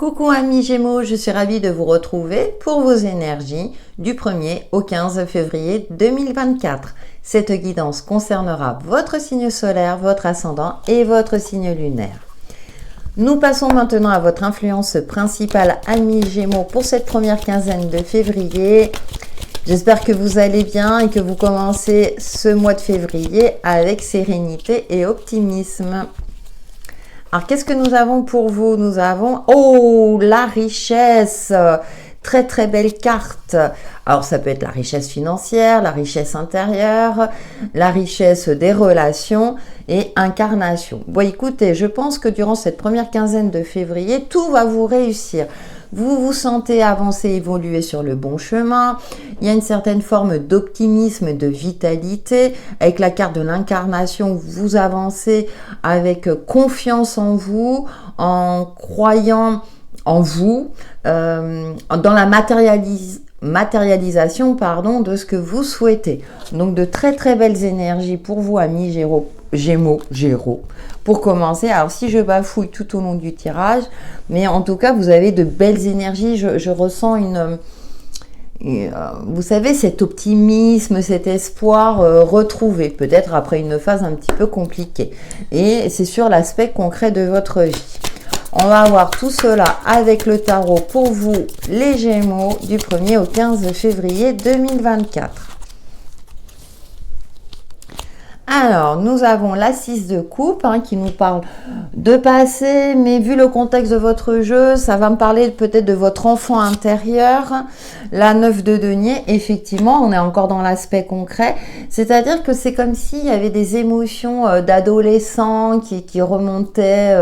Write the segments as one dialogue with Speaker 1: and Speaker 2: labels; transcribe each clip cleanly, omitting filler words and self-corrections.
Speaker 1: Coucou amis Gémeaux, je suis ravie de vous retrouver pour vos énergies du 1er au 15 février 2024. Cette guidance concernera votre signe solaire, votre ascendant et votre signe lunaire. Nous passons maintenant à votre influence principale amis Gémeaux pour cette première quinzaine de février. J'espère que vous allez bien et que vous commencez ce mois de février avec sérénité et optimisme. Alors, qu'est-ce que nous avons pour vous? Nous avons, la richesse, très très belle carte. Alors, ça peut être la richesse financière, la richesse intérieure, la richesse des relations et incarnation. Bon, écoutez, je pense que durant cette première quinzaine de février, tout va vous réussir. Vous vous sentez avancer, évoluer sur le bon chemin. Il y a une certaine forme d'optimisme, de vitalité. Avec la carte de l'incarnation, vous avancez avec confiance en vous, en croyant en vous, dans la matérialisation de ce que vous souhaitez. Donc de très très belles énergies pour vous amis Gémeaux, pour commencer. Alors si je bafouille tout au long du tirage, mais en tout cas vous avez de belles énergies. Je ressens vous savez, cet optimisme, cet espoir retrouvé, peut-être après une phase un petit peu compliquée. Et c'est sur l'aspect concret de votre vie. On va voir tout cela avec le tarot pour vous, les Gémeaux, du 1er au 15 février 2024. Alors, nous avons la 6 de coupe qui nous parle de passé, mais vu le contexte de votre jeu, ça va me parler peut-être de votre enfant intérieur. La 9 de denier, effectivement, on est encore dans l'aspect concret, c'est-à-dire que c'est comme s'il y avait des émotions d'adolescents qui remontaient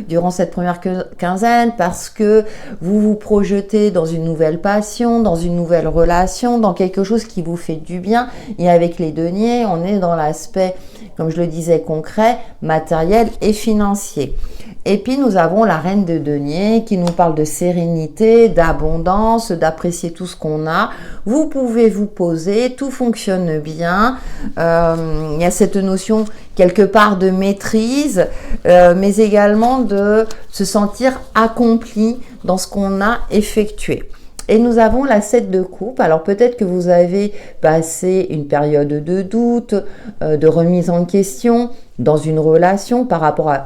Speaker 1: durant cette première quinzaine parce que vous vous projetez dans une nouvelle passion, dans une nouvelle relation, dans quelque chose qui vous fait du bien. Et avec les deniers, on est dans l'aspect, comme je le disais, concret, matériel et financier. Et puis nous avons la reine de denier qui nous parle de sérénité, d'abondance, d'apprécier tout ce qu'on a. Vous pouvez vous poser, tout fonctionne bien. Il y a cette notion quelque part de maîtrise, mais également de se sentir accompli dans ce qu'on a effectué. Et nous avons la 7 de coupe. Alors peut-être que vous avez passé une période de doute, de remise en question dans une relation par rapport à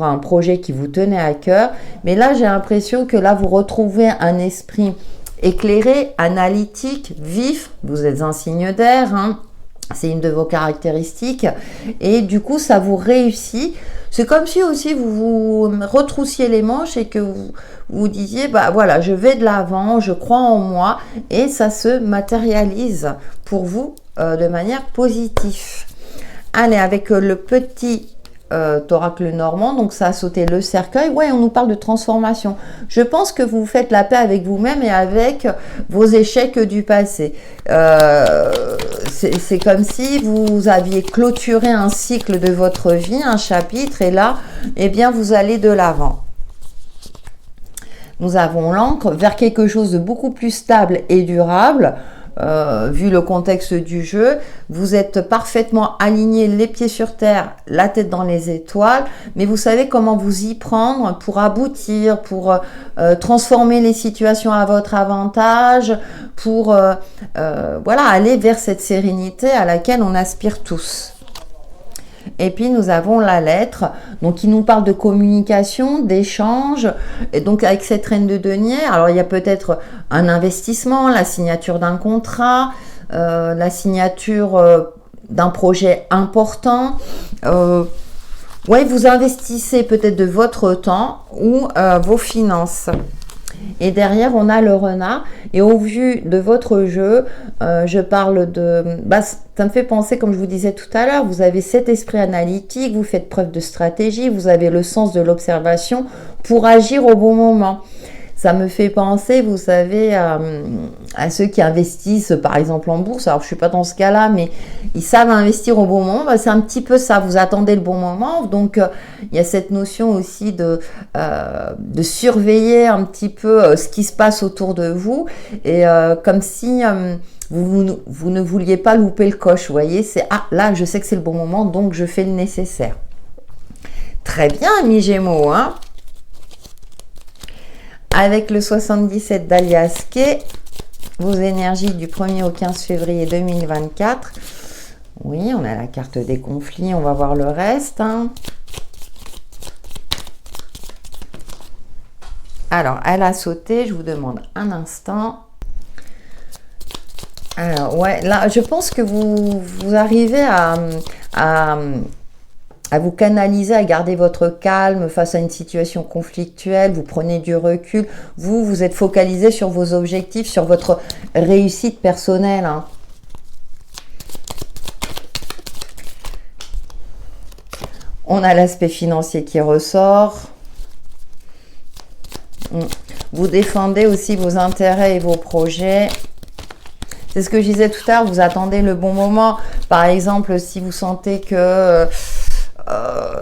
Speaker 1: un projet qui vous tenait à cœur. Mais là, j'ai l'impression que là, vous retrouvez un esprit éclairé, analytique, vif. Vous êtes un signe d'air, c'est une de vos caractéristiques. Et du coup, ça vous réussit. C'est comme si aussi vous vous retroussiez les manches et que vous disiez, voilà, je vais de l'avant, je crois en moi, et ça se matérialise pour vous de manière positive. Allez, avec le petit oracle normand, donc ça a sauté le cercueil. Ouais, on nous parle de transformation. Je pense que vous faites la paix avec vous-même et avec vos échecs du passé. C'est comme si vous aviez clôturé un cycle de votre vie, un chapitre, et là, eh bien, vous allez de l'avant. Nous avons l'encre vers quelque chose de beaucoup plus stable et durable. Vu le contexte du jeu, vous êtes parfaitement aligné, les pieds sur terre, la tête dans les étoiles, mais vous savez comment vous y prendre pour aboutir, pour transformer les situations à votre avantage, pour aller vers cette sérénité à laquelle on aspire tous. Et puis nous avons la lettre, donc qui nous parle de communication, d'échange. Et donc avec cette reine de denier, alors il y a peut-être un investissement, la signature d'un contrat, la signature d'un projet important. Vous investissez peut-être de votre temps ou vos finances. Et derrière, on a le renard. Et au vu de votre jeu, je parle de... ça me fait penser, comme je vous disais tout à l'heure, vous avez cet esprit analytique, vous faites preuve de stratégie, vous avez le sens de l'observation pour agir au bon moment. Ça me fait penser, vous savez, à ceux qui investissent, par exemple, en bourse. Alors, je ne suis pas dans ce cas-là, mais ils savent investir au bon moment. C'est un petit peu ça, vous attendez le bon moment. Donc, il y a cette notion aussi de surveiller un petit peu ce qui se passe autour de vous. Et comme si vous ne vouliez pas louper le coche, vous voyez. C'est, là, je sais que c'est le bon moment, donc je fais le nécessaire. Très bien, amis Gémeaux, avec le 77 d'Alias Kay, vos énergies du 1er au 15 février 2024. Oui, on a la carte des conflits, on va voir le reste. Alors, elle a sauté, je vous demande un instant. Alors, ouais, là, je pense que vous arrivez à vous canaliser, à garder votre calme face à une situation conflictuelle, vous prenez du recul, vous êtes focalisé sur vos objectifs, sur votre réussite personnelle. Hein. On a l'aspect financier qui ressort. Vous défendez aussi vos intérêts et vos projets. C'est ce que je disais tout à l'heure, vous attendez le bon moment. Par exemple, si vous sentez que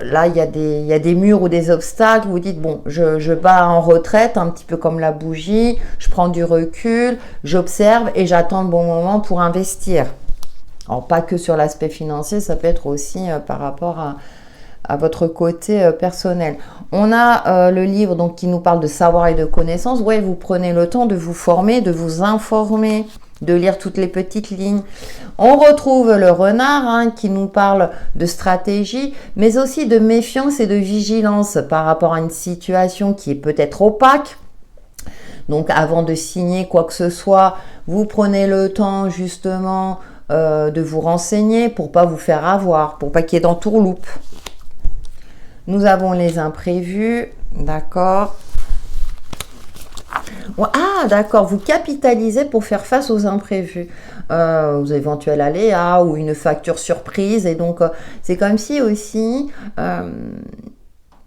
Speaker 1: là, il y a des murs ou des obstacles, vous dites, bon, je bats en retraite, un petit peu comme la bougie, je prends du recul, j'observe et j'attends le bon moment pour investir. Alors, pas que sur l'aspect financier, ça peut être aussi par rapport à votre côté personnel. On a le livre donc, qui nous parle de savoir et de connaissance. Ouais, vous prenez le temps de vous former, de vous informer, de lire toutes les petites lignes. On retrouve le renard hein, qui nous parle de stratégie, mais aussi de méfiance et de vigilance par rapport à une situation qui est peut-être opaque. Donc avant de signer quoi que ce soit, vous prenez le temps justement de vous renseigner pour pas vous faire avoir, pour pas qu'il y ait d'entourloupe. Nous avons les imprévus, d'accord. Ah, d'accord, vous capitalisez pour faire face aux imprévus, aux éventuels aléas ou une facture surprise. Et donc, c'est comme si aussi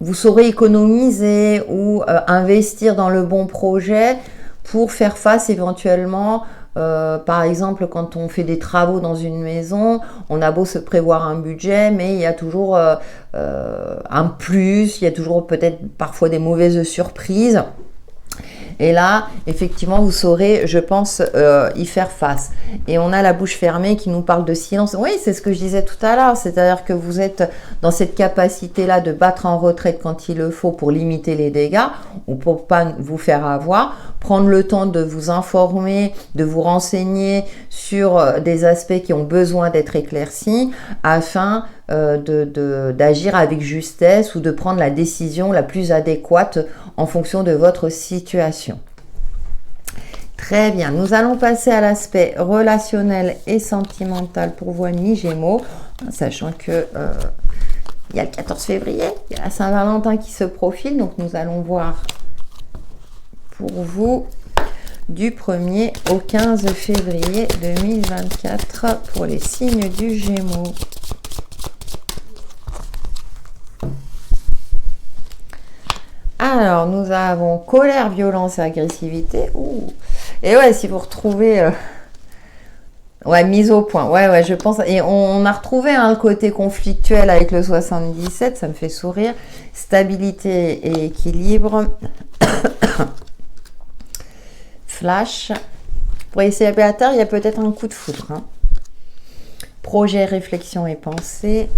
Speaker 1: vous saurez économiser ou investir dans le bon projet pour faire face éventuellement. Par exemple, quand on fait des travaux dans une maison, on a beau se prévoir un budget, mais il y a toujours un plus, il y a toujours peut-être parfois des mauvaises surprises. Et là, effectivement, vous saurez, je pense, y faire face. Et on a la bouche fermée qui nous parle de silence. Oui, c'est ce que je disais tout à l'heure. C'est-à-dire que vous êtes dans cette capacité-là de battre en retraite quand il le faut pour limiter les dégâts ou pour pas vous faire avoir. Prendre le temps de vous informer, de vous renseigner sur des aspects qui ont besoin d'être éclaircis afin d'agir avec justesse ou de prendre la décision la plus adéquate en fonction de votre situation. Très bien, nous allons passer à l'aspect relationnel et sentimental pour vous amis Gémeaux, sachant que il y a le 14 février, il y a la Saint-Valentin qui se profile, donc nous allons voir pour vous du 1er au 15 février 2024 pour les signes du Gémeaux. Alors, nous avons colère, violence et agressivité. Ouh. Et ouais, si vous retrouvez... ouais, mise au point. Ouais, je pense... Et on a retrouvé le côté conflictuel avec le 77, ça me fait sourire. Stabilité et équilibre. Flash. Pour les célibataires, il y a peut-être un coup de foudre. Hein. Projet, réflexion et pensée.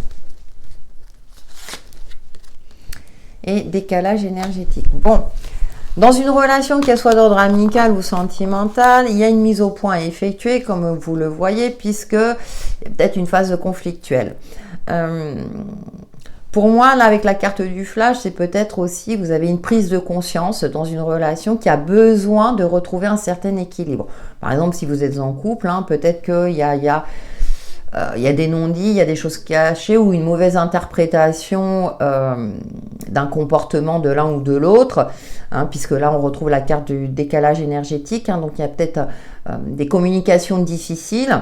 Speaker 1: Et décalage énergétique. Bon, dans une relation, qu'elle soit d'ordre amical ou sentimental, il y a une mise au point à effectuer, comme vous le voyez, puisque il y a peut-être une phase conflictuelle. Pour moi, là, avec la carte du flash, c'est peut-être aussi, vous avez une prise de conscience dans une relation qui a besoin de retrouver un certain équilibre. Par exemple, si vous êtes en couple, hein, peut-être qu'il y a des non-dits, il y a des choses cachées ou une mauvaise interprétation d'un comportement de l'un ou de l'autre, hein, puisque là on retrouve la carte du décalage énergétique, hein, donc il y a peut-être des communications difficiles,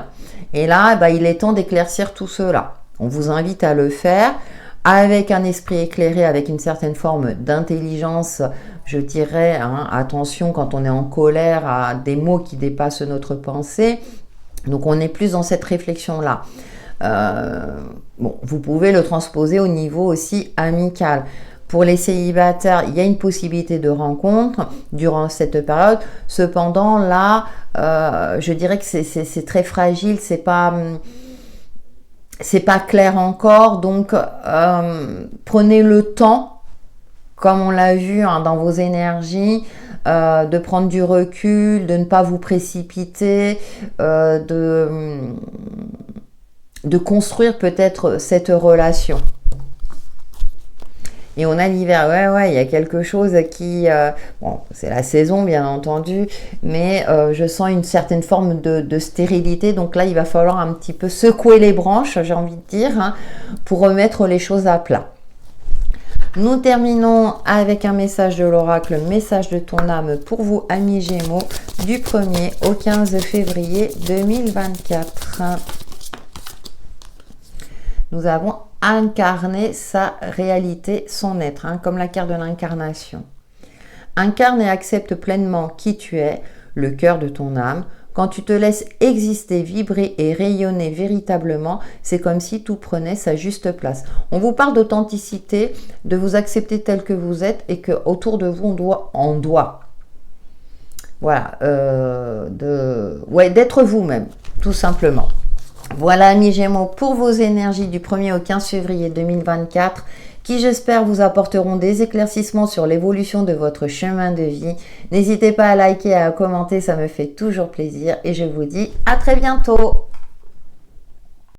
Speaker 1: et là il est temps d'éclaircir tout cela. On vous invite à le faire avec un esprit éclairé, avec une certaine forme d'intelligence, je dirais, hein, attention quand on est en colère à des mots qui dépassent notre pensée. Donc, on est plus dans cette réflexion-là. Bon, vous pouvez le transposer au niveau aussi amical. Pour les célibataires, il y a une possibilité de rencontre durant cette période. Cependant, là, je dirais que c'est très fragile, c'est pas clair encore. Donc, prenez le temps, comme on l'a vu hein, dans vos énergies, de prendre du recul, de ne pas vous précipiter, de construire peut-être cette relation. Et on a l'hiver, ouais, il y a quelque chose qui... bon, c'est la saison, bien entendu, mais je sens une certaine forme de stérilité. Donc là, il va falloir un petit peu secouer les branches, j'ai envie de dire, hein, pour remettre les choses à plat. Nous terminons avec un message de l'oracle, message de ton âme pour vous, amis Gémeaux, du 1er au 15 février 2024. Nous avons incarné sa réalité, son être, hein, comme la carte de l'incarnation. Incarne et accepte pleinement qui tu es, le cœur de ton âme. Quand tu te laisses exister, vibrer et rayonner véritablement, c'est comme si tout prenait sa juste place. On vous parle d'authenticité, de vous accepter tel que vous êtes et qu'autour de vous, on doit. Voilà, d'être vous-même, tout simplement. Voilà, amis Gémeaux, pour vos énergies du 1er au 15 février 2024, qui j'espère vous apporteront des éclaircissements sur l'évolution de votre chemin de vie. N'hésitez pas à liker et à commenter, ça me fait toujours plaisir. Et je vous dis à très bientôt.